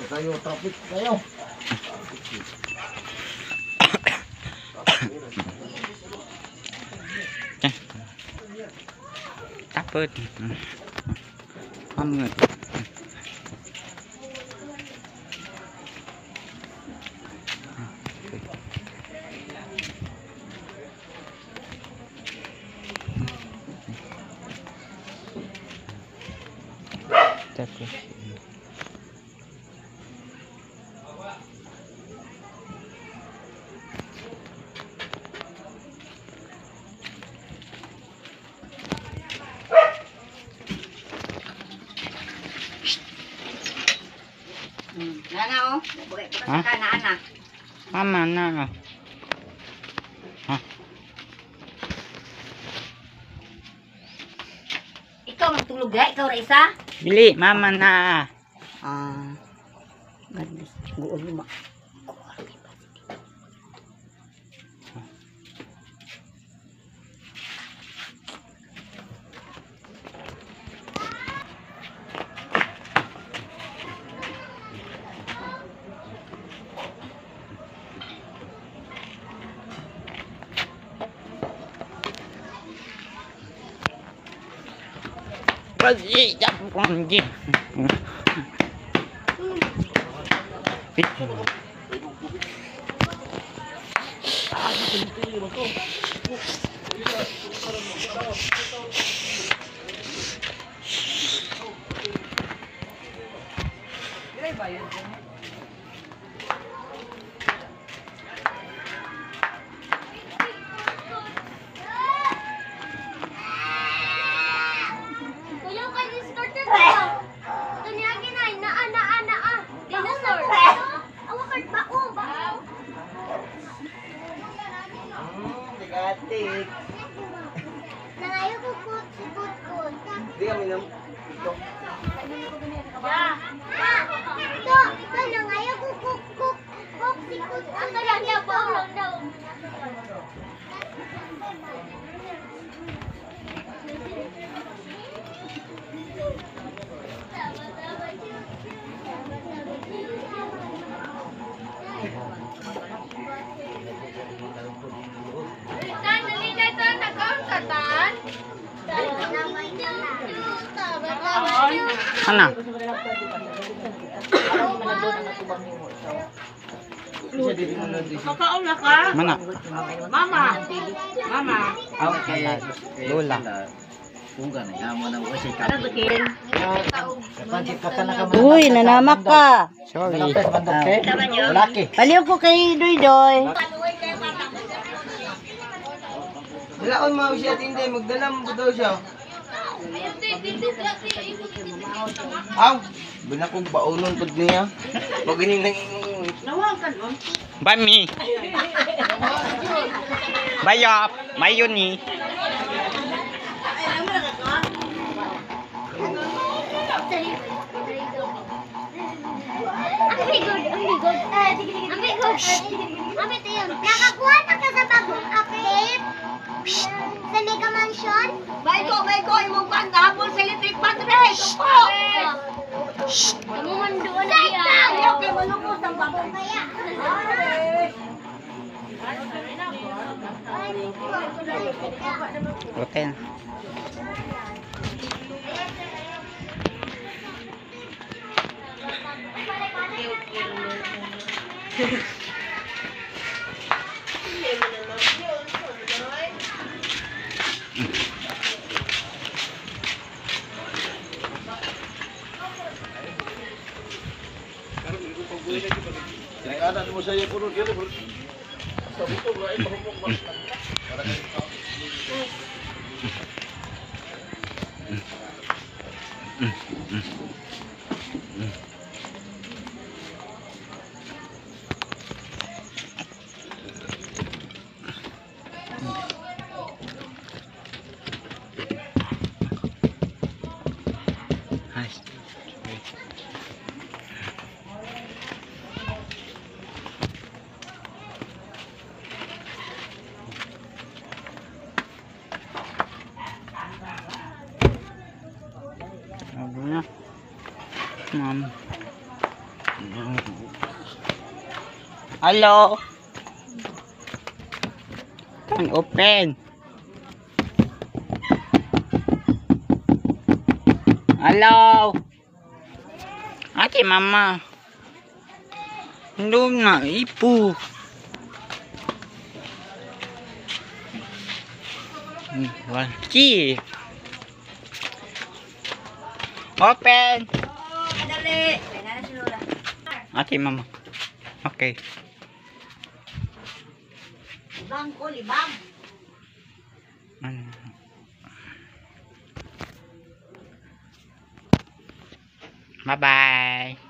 Kayo, traffic kayo. Tapos. Amun. Tapos. Nana, oh. Buhay ko sa kana, Mama na. Ha? Ikaw magtulog ya, ikaw ra isa. Bili, mama na. Gadis, guol mo. Pagi, jap konji. Negatif. Nangayo ko kut. Di kami nam. Ito, nangayo ko kuk. Sikut. Ang kanya po. Mana? Kakaula ka? Mana? Mama. Okay. Lola. Bunga na yamo nang usi ka. Uy, nanamak ka. Sorry. Laki. Baliw ko kay Doy. Wala on mao siya tindi magdalam ko daw siya. Aw, bina kong baunon pud niya. Pag gining nang Bami. Bayap. Mayoni. Nakakuha na ka sa bagong update sa Mega Mansion. May ko, imong pan hapon sa electric pan rin. Kamu man doon na yan. Okay, malukos ang bagong Kaya. Hotel. Ada mo saya puro dito. Sa buto ba ay mahumok ba? Mom. Hello. Can open. Hello. Ate mama. Doon na ipo. Key. Open. Oh, kadali. Kaya na si Lola. Ate mama. Okay. Libang ko, libang. Bye bye.